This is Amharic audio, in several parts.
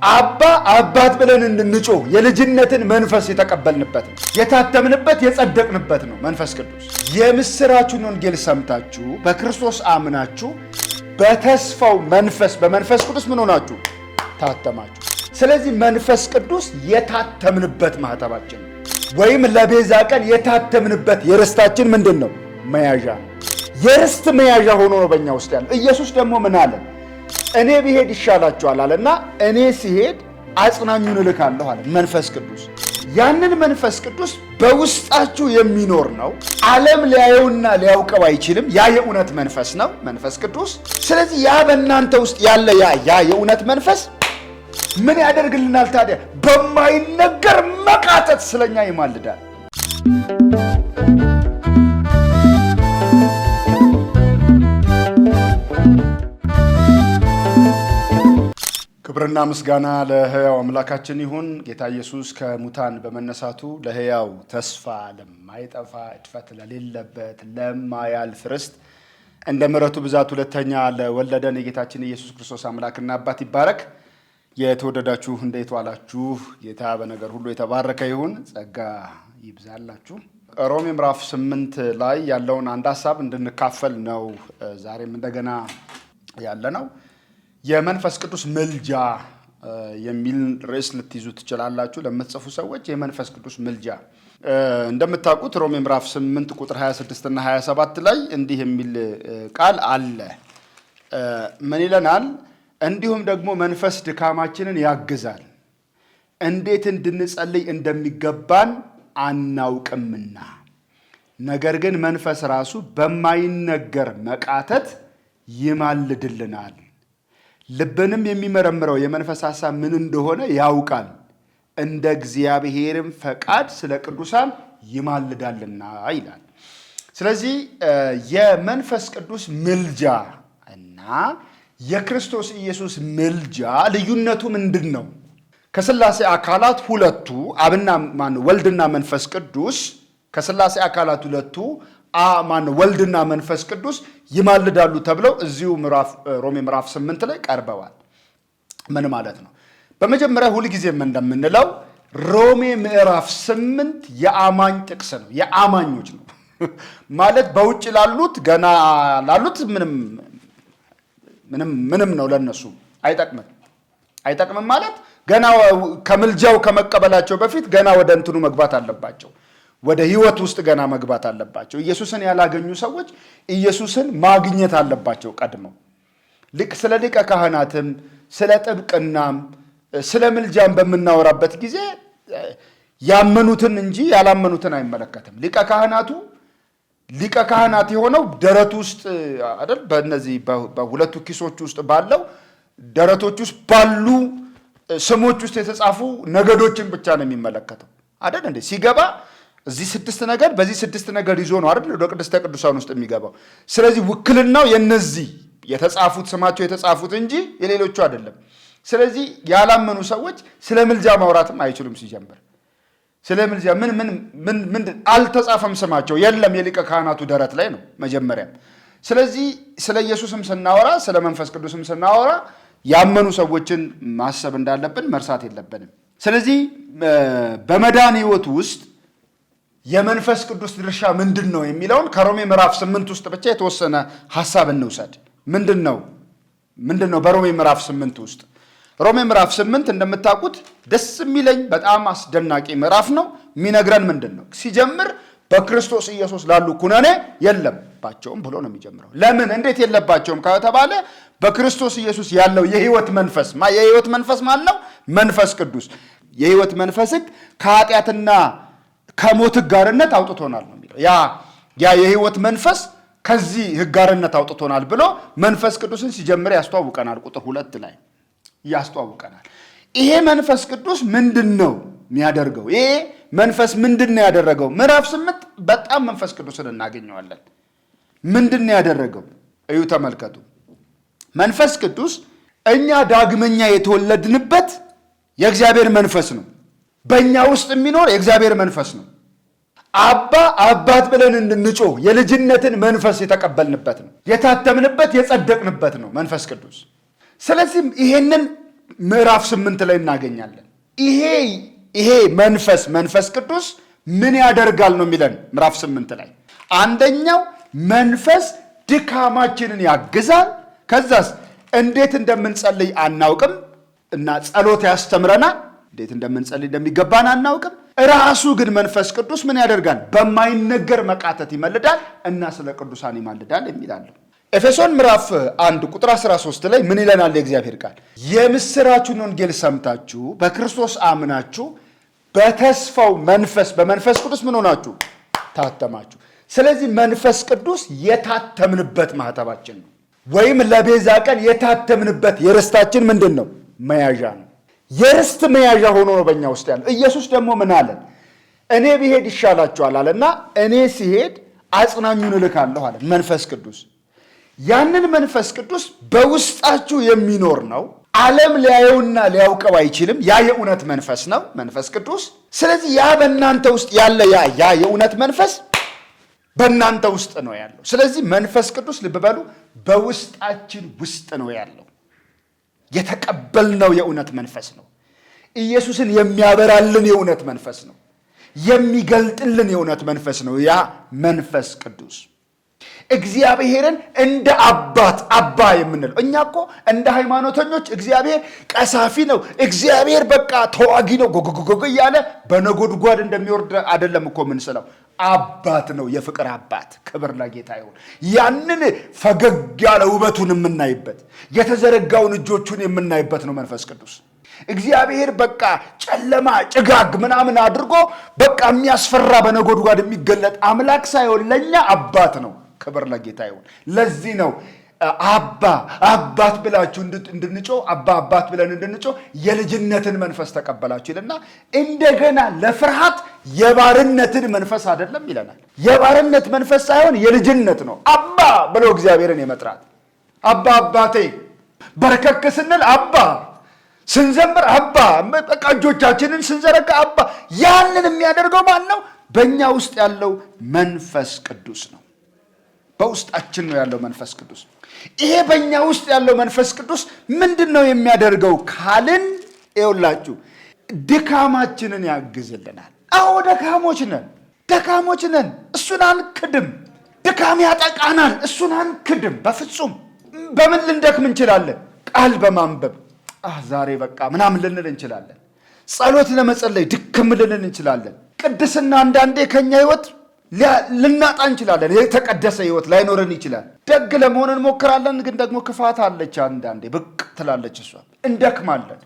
አባ አባት ብለን እንድንጮህ የልጅነትን መንፈስ የተቀበልንበት ነው። የታተምንበት የጸደቅንበት ነው መንፈስ ቅዱስ። የምስራቹን ወንጌል ሰምታችሁ በክርስቶስ አምናችሁ በተስፋው መንፈስ በመንፈስ ቅዱስ ምን ሆናችሁ? ታተማችሁ። ስለዚህ መንፈስ ቅዱስ የታተምንበት ማህተባችን ነው። ወይም ለቤዛ ቀን የታተምንበት የርስታችን ምንድን ነው? መያዣ ነው። የርስት መያዣ ሆኖ ነው በእኛ ውስጥ ያለው። ኢየሱስ ደግሞ ምን አለ? እኔ ብሄድ ይሻላችኋል አለና እኔ ሲሄድ አጽናኙን እልካለሁ አለ። መንፈስ ቅዱስ። ያንን መንፈስ ቅዱስ በውስጣችሁ የሚኖር ነው። ዓለም ሊያየውና ሊያውቀው አይችልም። ያ የእውነት መንፈስ ነው መንፈስ ቅዱስ። ስለዚህ ያ በእናንተ ውስጥ ያለ ያ የእውነት መንፈስ ምን ያደርግልናል ታዲያ? በማይነገር መቃተት ስለኛ ይማልዳል። ክብርና ምስጋና ለሕያው አምላካችን ይሁን። ጌታ ኢየሱስ ከሙታን በመነሳቱ ለሕያው ተስፋ ለማይጠፋ እድፈት ለሌለበት ለማያልፍ ርስት እንደ ምሕረቱ ብዛት ሁለተኛ ለወለደን የጌታችን ኢየሱስ ክርስቶስ አምላክና አባት ይባረክ። የተወደዳችሁ እንዴት ዋላችሁ? ጌታ በነገር ሁሉ የተባረከ ይሁን። ጸጋ ይብዛላችሁ። ሮሜ ምዕራፍ 8 ላይ ያለውን አንድ ሐሳብ እንድንካፈል ነው ዛሬም እንደገና ያለ ነው። የመንፈስ ቅዱስ ምልጃ የሚል ርዕስ ልትይዙ ትችላላችሁ። ለምትጽፉ ሰዎች የመንፈስ ቅዱስ ምልጃ እንደምታውቁት ሮሜ ምዕራፍ 8 ቁጥር 26 እና 27 ላይ እንዲህ የሚል ቃል አለ። ምን ይለናል? እንዲሁም ደግሞ መንፈስ ድካማችንን ያግዛል፣ እንዴት እንድንጸልይ እንደሚገባን አናውቅምና፣ ነገር ግን መንፈስ ራሱ በማይነገር መቃተት ይማልድልናል። ልብንም የሚመረምረው የመንፈስ ሐሳብ ምን እንደሆነ ያውቃል፣ እንደ እግዚአብሔርም ፈቃድ ስለ ቅዱሳን ይማልዳልና ይላል። ስለዚህ የመንፈስ ቅዱስ ምልጃ እና የክርስቶስ ኢየሱስ ምልጃ ልዩነቱ ምንድን ነው? ከሥላሴ አካላት ሁለቱ አብና ወልድና መንፈስ ቅዱስ ከሥላሴ አካላት ሁለቱ ወልድና መንፈስ ቅዱስ ይማልዳሉ ተብለው እዚሁ ሮሜ ምዕራፍ 8 ላይ ቀርበዋል። ምን ማለት ነው? በመጀመሪያ ሁልጊዜም እንደምንለው ሮሜ ምዕራፍ 8 የአማኝ ጥቅስ ነው። የአማኞች ነው ማለት በውጭ ላሉት ገና ላሉት ምንም ነው፣ ለነሱ አይጠቅምም ማለት ገና ከምልጃው ከመቀበላቸው በፊት ገና ወደ እንትኑ መግባት አለባቸው። ወደ ህይወት ውስጥ ገና መግባት አለባቸው። ኢየሱስን ያላገኙ ሰዎች ኢየሱስን ማግኘት አለባቸው ቀድመው። ስለ ሊቀ ካህናትም ስለ ጥብቅናም ስለ ምልጃም በምናወራበት ጊዜ ያመኑትን እንጂ ያላመኑትን አይመለከትም። ሊቀ ካህናት የሆነው ደረቱ ውስጥ አይደል? በእነዚህ በሁለቱ ኪሶች ውስጥ ባለው ደረቶች ውስጥ ባሉ ስሞች ውስጥ የተጻፉ ነገዶችን ብቻ ነው የሚመለከተው አይደል እንዴ? ሲገባ እዚህ 6 ነገድ በዚህ 6 ነገድ ይዞ ነው አይደል ወደ ቅድስተ ቅዱሳን ውስጥ የሚገባው። ስለዚህ ውክልናው የነዚህ የተጻፉት ስማቸው የተጻፉት እንጂ የሌሎቹ አይደለም። ስለዚህ ያላመኑ ሰዎች ስለ ምልጃ ማውራትም አይችሉም። ሲጀምር ስለ ምልጃ ምን አልተጻፈም፣ ስማቸው የለም የሊቀ ካህናቱ ደረት ላይ ነው መጀመሪያ። ስለዚህ ስለ ኢየሱስም ስናወራ ስለ መንፈስ ቅዱስም ስናወራ ያመኑ ሰዎችን ማሰብ እንዳለብን መርሳት የለብንም። ስለዚህ በመዳን ህይወት ውስጥ የመንፈስ ቅዱስ ድርሻ ምንድን ነው የሚለውን ከሮሜ ምዕራፍ 8 ውስጥ ብቻ የተወሰነ ሐሳብ እንውሰድ። ምንድን ነው በሮሜ ምዕራፍ 8 ውስጥ? ሮሜ ምዕራፍ 8 እንደምታውቁት ደስ የሚለኝ በጣም አስደናቂ ምዕራፍ ነው። የሚነግረን ምንድን ነው? ሲጀምር በክርስቶስ ኢየሱስ ላሉ ኩነኔ የለባቸውም ብሎ ነው የሚጀምረው። ለምን እንዴት የለባቸውም ከተባለ በክርስቶስ ኢየሱስ ያለው የህይወት መንፈስ የህይወት መንፈስ ማለት ነው መንፈስ ቅዱስ። የህይወት መንፈስ ከኃጢአትና ከሞት ጋርነት አውጥቶናል ነው የሚለው። ያ የህይወት መንፈስ ከዚህ ህጋርነት አውጥቶናል ብሎ መንፈስ ቅዱስን ሲጀምር ያስተዋውቀናል። ቁጥር 2 ላይ ያስተዋውቀናል። ይሄ መንፈስ ቅዱስ ምንድነው የሚያደርገው? ይሄ መንፈስ ምንድነው ያደረገው? ምዕራፍ 8 በጣም መንፈስ ቅዱስን እናገኘዋለን። ምንድነው ያደረገው? እዩ፣ ተመልከቱ። መንፈስ ቅዱስ እኛ ዳግመኛ የተወለድንበት የእግዚአብሔር መንፈስ ነው። በእኛ ውስጥ የሚኖር የእግዚአብሔር መንፈስ ነው። አባ አባት ብለን እንድንጮህ የልጅነትን መንፈስ የተቀበልንበት ነው። የታተምንበት የጸደቅንበት ነው መንፈስ ቅዱስ። ስለዚህ ይሄንን ምዕራፍ 8 ላይ እናገኛለን። ይሄ መንፈስ ቅዱስ ምን ያደርጋል ነው የሚለን ምዕራፍ 8 ላይ። አንደኛው መንፈስ ድካማችንን ያግዛል። ከዛስ እንዴት እንደምንጸልይ አናውቅም እና ጸሎት ያስተምረናል። እንዴት እንደምንጸልይ እንደሚገባን አናውቅም። ራሱ ግን መንፈስ ቅዱስ ምን ያደርጋል? በማይነገር መቃተት ይመልዳል እና ስለ ቅዱሳን ይማልዳል የሚላለው። ኤፌሶን ምዕራፍ 1 ቁጥር 13 ላይ ምን ይለናል የእግዚአብሔር ቃል? የምስራቹን ወንጌል ሰምታችሁ በክርስቶስ አምናችሁ በተስፋው መንፈስ በመንፈስ ቅዱስ ምን ሆናችሁ? ታተማችሁ። ስለዚህ መንፈስ ቅዱስ የታተምንበት ማህተባችን ነው፣ ወይም ለቤዛ ቀን የታተምንበት የርስታችን ምንድን ነው? መያዣ ነው። የርስት መያዣ ሆኖ ነው በእኛ ውስጥ ያለው። ኢየሱስ ደግሞ ምን አለን? እኔ ብሄድ ይሻላችኋል አለና እኔ ሲሄድ አጽናኙን እልካለሁ አለ፣ መንፈስ ቅዱስ። ያንን መንፈስ ቅዱስ በውስጣችሁ የሚኖር ነው። ዓለም ሊያየውና ሊያውቀው አይችልም። ያ የእውነት መንፈስ ነው መንፈስ ቅዱስ። ስለዚህ ያ በእናንተ ውስጥ ያለ ያ የእውነት መንፈስ በእናንተ ውስጥ ነው ያለው። ስለዚህ መንፈስ ቅዱስ ልብ በሉ በውስጣችን ውስጥ ነው ያለው። የተቀበልነው የእውነት መንፈስ ነው። ኢየሱስን የሚያበራልን የእውነት መንፈስ ነው። የሚገልጥልን የእውነት መንፈስ ነው ያ መንፈስ ቅዱስ። እግዚአብሔርን እንደ አባ የምንለው እኛ እኮ እንደ ሃይማኖተኞች እግዚአብሔር ቀሳፊ ነው፣ እግዚአብሔር በቃ ተዋጊ ነው ጎጎጎጎ እያለ በነጎድጓድ እንደሚወርድ አይደለም እኮ የምንስለው። አባት ነው፣ የፍቅር አባት። ክብር ለጌታ ይሁን። ያንን ፈገግ ያለ ውበቱን የምናይበት የተዘረጋውን እጆቹን የምናይበት ነው መንፈስ ቅዱስ። እግዚአብሔር በቃ ጨለማ ጭጋግ ምናምን አድርጎ በቃ የሚያስፈራ በነጎድጓድ የሚገለጥ አምላክ ሳይሆን ለኛ አባት ነው። ክብር ለጌታ ይሁን። ለዚህ ነው አባት ብላችሁ እንድንጮህ አባት ብለን እንድንጮህ የልጅነትን መንፈስ ተቀበላችሁ ይልና እንደገና ለፍርሃት የባርነትን መንፈስ አይደለም ይለናል። የባርነት መንፈስ ሳይሆን የልጅነት ነው። አባ ብሎ እግዚአብሔርን የመጥራት አባቴ፣ በርከክ ስንል አባ፣ ስንዘምር አባ፣ እጆቻችንን ስንዘረጋ አባ። ያንን የሚያደርገው ማን ነው? በእኛ ውስጥ ያለው መንፈስ ቅዱስ ነው። በውስጣችን ነው ያለው መንፈስ ቅዱስ። ይሄ በእኛ ውስጥ ያለው መንፈስ ቅዱስ ምንድን ነው የሚያደርገው ካልን፣ ይኸውላችሁ ድካማችንን ያግዝልናል። አዎ ደካሞች ነን፣ እሱን አንክድም። ድካም ያጠቃናል፣ እሱን አንክድም በፍጹም። በምን ልንደክም እንችላለን? ቃል በማንበብ ዛሬ በቃ ምናምን ልንል እንችላለን። ጸሎት ለመጸለይ ድክም ልንል እንችላለን። ቅድስና አንዳንዴ ከኛ ህይወት ልናጣ እንችላለን። የተቀደሰ ህይወት ላይኖረን ይችላል። ደግ ለመሆን እንሞክራለን፣ ግን ደግሞ ክፋት አለች። አንዳንዴ ብቅ ትላለች እሷ። እንደክማለን።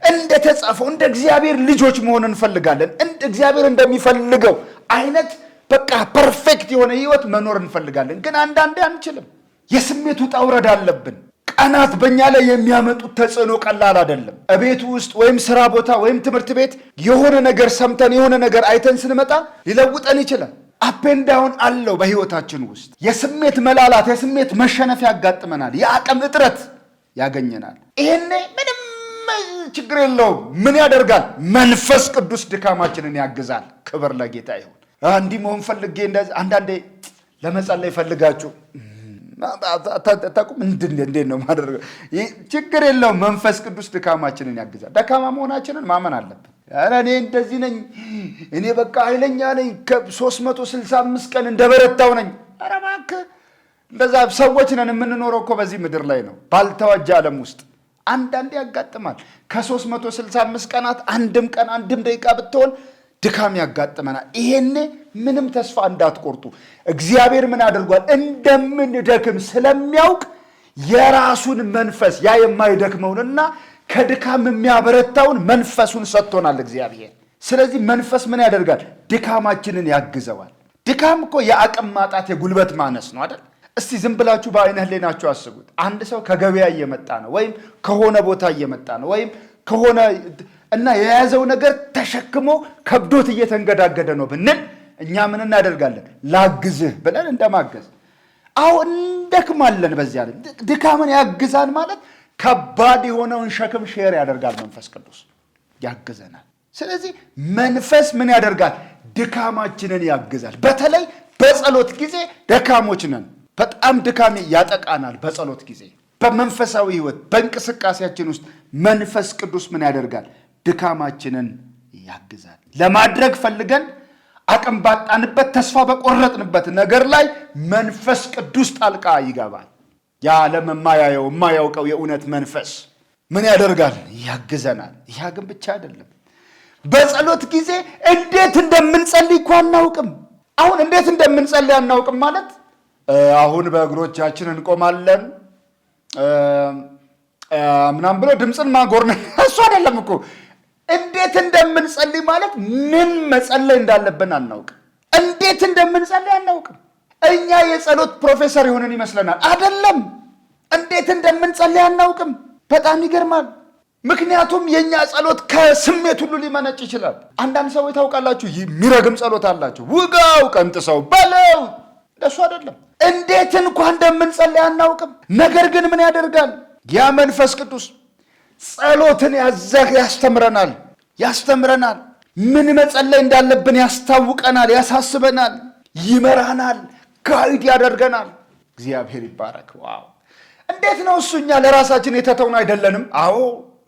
እንደተጻፈው እንደ እግዚአብሔር ልጆች መሆን እንፈልጋለን። እንደ እግዚአብሔር እንደሚፈልገው አይነት በቃ ፐርፌክት የሆነ ህይወት መኖር እንፈልጋለን፣ ግን አንዳንዴ አንችልም። የስሜት ውጣ ውረድ አለብን። ቀናት በእኛ ላይ የሚያመጡት ተጽዕኖ ቀላል አይደለም። እቤቱ ውስጥ ወይም ስራ ቦታ ወይም ትምህርት ቤት የሆነ ነገር ሰምተን የሆነ ነገር አይተን ስንመጣ ሊለውጠን ይችላል። አፔንዳውን አለው በህይወታችን ውስጥ። የስሜት መላላት፣ የስሜት መሸነፍ ያጋጥመናል። የአቅም እጥረት ያገኘናል። ይሄኔ ምንም ችግር የለውም። ምን ያደርጋል? መንፈስ ቅዱስ ድካማችንን ያግዛል። ክብር ለጌታ ይሁን። እንዲህ መሆን ፈልጌ እንደዚህ አንዳንዴ ለመጸለይ ፈልጋችሁ ታቁም እንዴት ነው ማድረግ? ችግር የለውም። መንፈስ ቅዱስ ድካማችንን ያግዛል። ደካማ መሆናችንን ማመን አለብን። እኔ እንደዚህ ነኝ፣ እኔ በቃ ኃይለኛ ነኝ፣ ከ365 ቀን እንደበረታው ነኝ። ኧረ እባክህ እንደዛ ሰዎች ነን። የምንኖረው እኮ በዚህ ምድር ላይ ነው፣ ባልተዋጀ ዓለም ውስጥ። አንዳንዴ ያጋጥማል። ከ365 ቀናት አንድም ቀን አንድም ደቂቃ ብትሆን ድካም ያጋጥመናል። ይሄኔ ምንም ተስፋ እንዳትቆርጡ። እግዚአብሔር ምን አድርጓል? እንደምንደክም ስለሚያውቅ የራሱን መንፈስ ያ የማይደክመውንና ከድካም የሚያበረታውን መንፈሱን ሰጥቶናል እግዚአብሔር። ስለዚህ መንፈስ ምን ያደርጋል? ድካማችንን ያግዘዋል። ድካም እኮ የአቅም ማጣት የጉልበት ማነስ ነው አይደል? እስቲ ዝም ብላችሁ በአይነ ህሊናችሁ አስቡት። አንድ ሰው ከገበያ እየመጣ ነው፣ ወይም ከሆነ ቦታ እየመጣ ነው፣ ወይም ከሆነ እና የያዘው ነገር ተሸክሞ ከብዶት እየተንገዳገደ ነው ብንል እኛ ምን እናደርጋለን? ላግዝህ ብለን እንደማገዝ። አዎ እንደክማለን። በዚያ ላይ ድካምን ያግዛል ማለት ከባድ የሆነውን ሸክም ሼር ያደርጋል። መንፈስ ቅዱስ ያግዘናል። ስለዚህ መንፈስ ምን ያደርጋል? ድካማችንን ያግዛል። በተለይ በጸሎት ጊዜ ደካሞች ነን። በጣም ድካም ያጠቃናል። በጸሎት ጊዜ በመንፈሳዊ ህይወት በእንቅስቃሴያችን ውስጥ መንፈስ ቅዱስ ምን ያደርጋል? ድካማችንን ያግዛል። ለማድረግ ፈልገን አቅም ባጣንበት ተስፋ በቆረጥንበት ነገር ላይ መንፈስ ቅዱስ ጣልቃ ይገባል። የዓለም የማያውቀው የእውነት መንፈስ ምን ያደርጋል? ያግዘናል። ያ ግን ብቻ አይደለም። በጸሎት ጊዜ እንዴት እንደምንጸልይ እኮ አናውቅም። አሁን እንዴት እንደምንጸልይ አናውቅም ማለት አሁን በእግሮቻችን እንቆማለን ምናምን ብሎ ድምፅን ማጎርነ እሱ አይደለም እኮ። እንዴት እንደምንጸልይ ማለት ምን መጸለይ እንዳለብን አናውቅም። እንዴት እንደምንጸልይ አናውቅም። እኛ የጸሎት ፕሮፌሰር የሆነን ይመስለናል። አይደለም። እንዴት እንደምንጸልይ አናውቅም። በጣም ይገርማል። ምክንያቱም የኛ ጸሎት ከስሜት ሁሉ ሊመነጭ ይችላል። አንዳንድ ሰዎች ታውቃላችሁ የሚረግም ጸሎት አላቸው። ውጋው፣ ቀንጥሰው በለው። ለሱ አይደለም። እንዴት እንኳን እንደምንጸልይ አናውቅም። ነገር ግን ምን ያደርጋል? ያ መንፈስ ቅዱስ ጸሎትን ያስተምረናል። ምን መጸለይ እንዳለብን ያስታውቀናል፣ ያሳስበናል፣ ይመራናል፣ ጋይድ ያደርገናል። እግዚአብሔር ይባረክ። ዋው! እንዴት ነው እሱ? እኛ ለራሳችን የተተውን አይደለንም። አዎ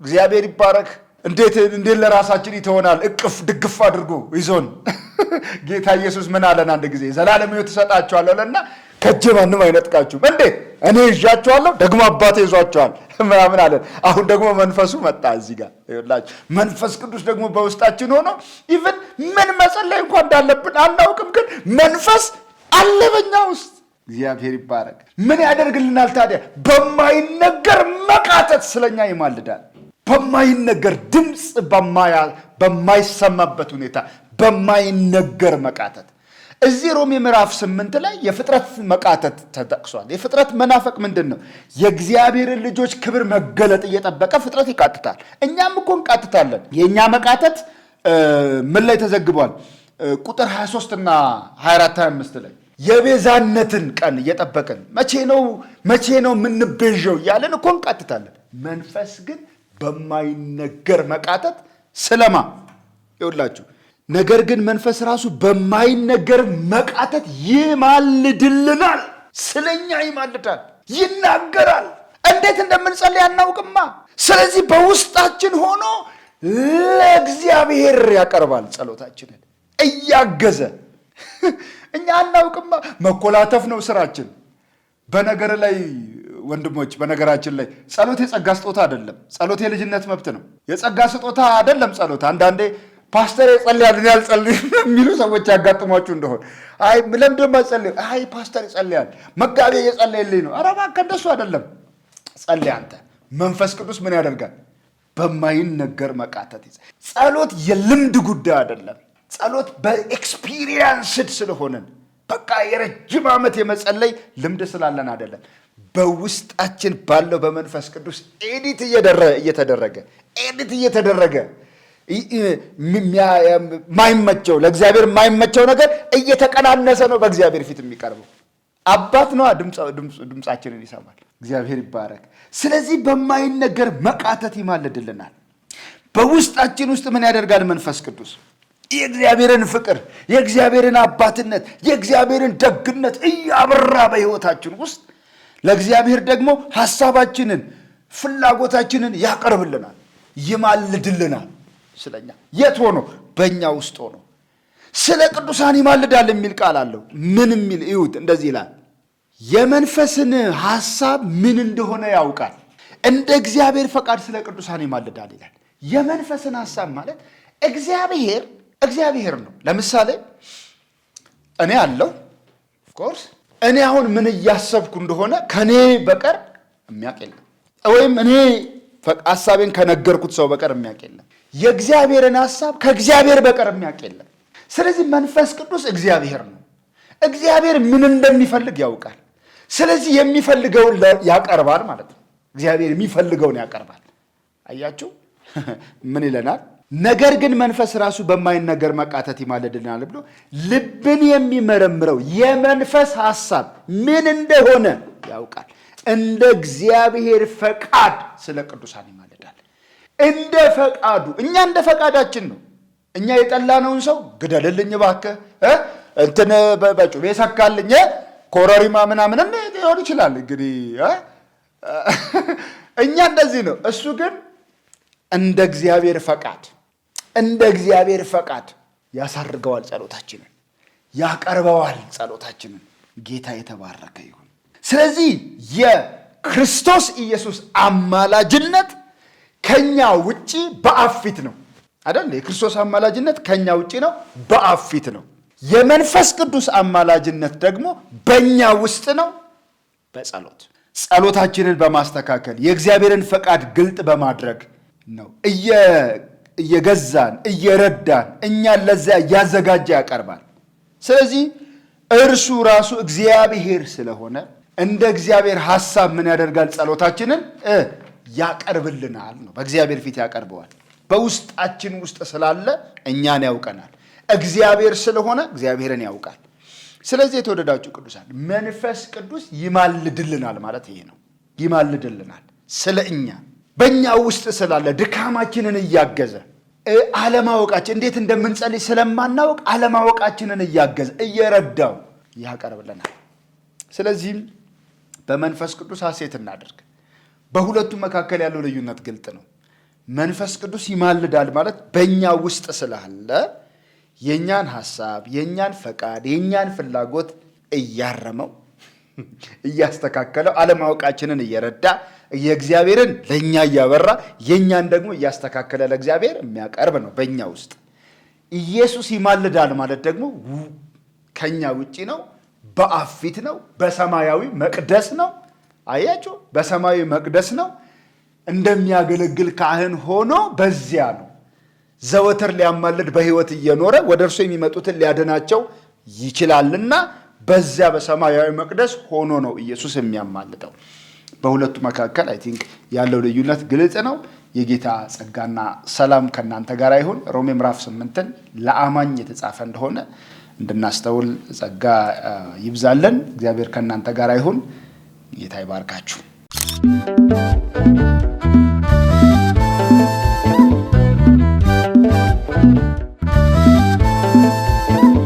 እግዚአብሔር ይባረክ። እንዴት ለራሳችን ይተወናል? እቅፍ ድግፍ አድርጎ ይዞን ጌታ ኢየሱስ ምን አለን? አንድ ጊዜ ዘላለም ሕይወት እሰጣችኋለሁ እና ከእጄ ማንም አይነጥቃችሁም። እንዴት? እኔ ይዣችኋለሁ ደግሞ አባቴ ይዟችኋል ምናምን አለን። አሁን ደግሞ መንፈሱ መጣ እዚህ ጋር ይላችሁ። መንፈስ ቅዱስ ደግሞ በውስጣችን ሆኖ ኢቭን ምን መጸለይ እንኳን እንዳለብን አናውቅም፣ ግን መንፈስ አለ በኛ ውስጥ። እግዚአብሔር ይባረክ። ምን ያደርግልናል ታዲያ? በማይነገር መቃተት ስለኛ ይማልዳል። በማይነገር ድምፅ በማይሰማበት ሁኔታ በማይነገር መቃተት። እዚህ ሮሜ ምዕራፍ 8 ላይ የፍጥረት መቃተት ተጠቅሷል። የፍጥረት መናፈቅ ምንድን ነው? የእግዚአብሔርን ልጆች ክብር መገለጥ እየጠበቀ ፍጥረት ይቃትታል። እኛም እኮ እንቃትታለን። የእኛ መቃተት ምን ላይ ተዘግቧል? ቁጥር 23 እና 24 25 ላይ የቤዛነትን ቀን እየጠበቅን መቼ ነው የምንቤዠው እያለን እኮ እንቃትታለን። መንፈስ ግን በማይነገር መቃተት ስለማ ይውላችሁ። ነገር ግን መንፈስ ራሱ በማይነገር መቃተት ይማልድልናል። ስለኛ ይማልዳል፣ ይናገራል። እንዴት እንደምንጸልይ አናውቅማ። ስለዚህ በውስጣችን ሆኖ ለእግዚአብሔር ያቀርባል ጸሎታችንን እያገዘ። እኛ አናውቅማ። መኮላተፍ ነው ስራችን። በነገር ላይ ወንድሞች፣ በነገራችን ላይ ጸሎት የጸጋ ስጦታ አይደለም። ጸሎት የልጅነት መብት ነው። የጸጋ ስጦታ አይደለም ጸሎት። አንዳንዴ ፓስተር ይጸልያል እኔ አልጸልይም የሚሉ ሰዎች ያጋጥሟችሁ እንደሆነ ለምንድን ነው የማትጸልይው? ፓስተር ይጸልያል፣ መጋቤ እየጸለየልኝ ነው። ኧረ እባክህ እንደሱ አይደለም። ጸልይ አንተ። መንፈስ ቅዱስ ምን ያደርጋል? በማይነገር መቃተት። ጸሎት የልምድ ጉዳይ አይደለም። ጸሎት በኤክስፒሪየንስድ ስለሆነን በቃ የረጅም ዓመት የመጸለይ ልምድ ስላለን አይደለም። በውስጣችን ባለው በመንፈስ ቅዱስ ኤዲት እየተደረገ ማይመቸው ለእግዚአብሔር የማይመቸው ነገር እየተቀናነሰ ነው በእግዚአብሔር ፊት የሚቀርበው። አባት ነዋ ድምፃችንን ይሰማል። እግዚአብሔር ይባረክ። ስለዚህ በማይነገር መቃተት ይማልድልናል። በውስጣችን ውስጥ ምን ያደርጋል? መንፈስ ቅዱስ የእግዚአብሔርን ፍቅር፣ የእግዚአብሔርን አባትነት፣ የእግዚአብሔርን ደግነት እያበራ በሕይወታችን ውስጥ ለእግዚአብሔር ደግሞ ሐሳባችንን፣ ፍላጎታችንን ያቀርብልናል፣ ይማልድልናል። ስለኛ የት ሆኖ? በእኛ ውስጥ ሆኖ። ስለ ቅዱሳን ይማልዳል የሚል ቃል አለው። ምን የሚል እዩት፣ እንደዚህ ይላል፣ የመንፈስን ሐሳብ ምን እንደሆነ ያውቃል፣ እንደ እግዚአብሔር ፈቃድ ስለ ቅዱሳን ይማልዳል ይላል። የመንፈስን ሐሳብ ማለት እግዚአብሔር ነው። ለምሳሌ እኔ አለው ኦፍኮርስ እኔ አሁን ምን እያሰብኩ እንደሆነ ከኔ በቀር የሚያውቅ የለም፣ ወይም እኔ ሐሳቤን ከነገርኩት ሰው በቀር የሚያውቅ የለም። የእግዚአብሔርን ሐሳብ ከእግዚአብሔር በቀር የሚያውቅ የለም። ስለዚህ መንፈስ ቅዱስ እግዚአብሔር ነው። እግዚአብሔር ምን እንደሚፈልግ ያውቃል። ስለዚህ የሚፈልገውን ያቀርባል ማለት ነው። እግዚአብሔር የሚፈልገውን ያቀርባል። አያችሁ ምን ይለናል? ነገር ግን መንፈስ ራሱ በማይነገር መቃተት ይማልድልናል ብሎ ልብን የሚመረምረው የመንፈስ ሐሳብ ምን እንደሆነ ያውቃል፣ እንደ እግዚአብሔር ፈቃድ ስለ ቅዱሳን ይማልዳል። እንደ ፈቃዱ። እኛ እንደ ፈቃዳችን ነው። እኛ የጠላነውን ሰው ግደልልኝ እባክህ፣ እንትን በጩቤ ሰካልኝ፣ ኮረሪማ ምናምንም ሊሆን ይችላል። እንግዲህ እኛ እንደዚህ ነው። እሱ ግን እንደ እግዚአብሔር ፈቃድ ያሳርገዋል ጸሎታችንን፣ ያቀርበዋል ጸሎታችንን። ጌታ የተባረከ ይሁን። ስለዚህ የክርስቶስ ኢየሱስ አማላጅነት ከኛ ውጪ በአብ ፊት ነው አይደል? የክርስቶስ አማላጅነት ከኛ ውጪ ነው፣ በአብ ፊት ነው። የመንፈስ ቅዱስ አማላጅነት ደግሞ በእኛ ውስጥ ነው፣ በጸሎት ጸሎታችንን በማስተካከል የእግዚአብሔርን ፈቃድ ግልጥ በማድረግ ነው። እየገዛን እየረዳን እኛን ለዚያ እያዘጋጀ ያቀርባል። ስለዚህ እርሱ ራሱ እግዚአብሔር ስለሆነ እንደ እግዚአብሔር ሐሳብ ምን ያደርጋል? ጸሎታችንን ያቀርብልናል ነው። በእግዚአብሔር ፊት ያቀርበዋል። በውስጣችን ውስጥ ስላለ እኛን ያውቀናል። እግዚአብሔር ስለሆነ እግዚአብሔርን ያውቃል። ስለዚህ የተወደዳችሁ ቅዱሳን መንፈስ ቅዱስ ይማልድልናል ማለት ይሄ ነው። ይማልድልናል ስለ እኛ በእኛ ውስጥ ስላለ ድካማችንን እያገዘ አለማወቃችን እንዴት እንደምንጸልይ ስለማናወቅ አለማወቃችንን እያገዘ እየረዳው ያቀርብልናል። ስለዚህም በመንፈስ ቅዱስ ሐሴት እናደርግ። በሁለቱ መካከል ያለው ልዩነት ግልጥ ነው። መንፈስ ቅዱስ ይማልዳል ማለት በእኛ ውስጥ ስላለ የእኛን ሐሳብ፣ የእኛን ፈቃድ፣ የእኛን ፍላጎት እያረመው እያስተካከለው አለማወቃችንን እየረዳ የእግዚአብሔርን ለእኛ እያበራ የእኛን ደግሞ እያስተካከለ ለእግዚአብሔር የሚያቀርብ ነው በእኛ ውስጥ። ኢየሱስ ይማልዳል ማለት ደግሞ ከእኛ ውጪ ነው፣ በአብ ፊት ነው፣ በሰማያዊ መቅደስ ነው። አያችሁ፣ በሰማያዊ መቅደስ ነው። እንደሚያገለግል ካህን ሆኖ በዚያ ነው ዘወትር ሊያማልድ በሕይወት እየኖረ ወደ እርሱ የሚመጡትን ሊያድናቸው ይችላልና በዚያ በሰማያዊ መቅደስ ሆኖ ነው ኢየሱስ የሚያማልደው። በሁለቱ መካከል አይ ቲንክ ያለው ልዩነት ግልጽ ነው። የጌታ ጸጋና ሰላም ከእናንተ ጋር ይሁን። ሮሜ ምዕራፍ 8ን ለአማኝ የተጻፈ እንደሆነ እንድናስተውል ጸጋ ይብዛለን። እግዚአብሔር ከእናንተ ጋር ይሁን። ጌታ ይባርካችሁ።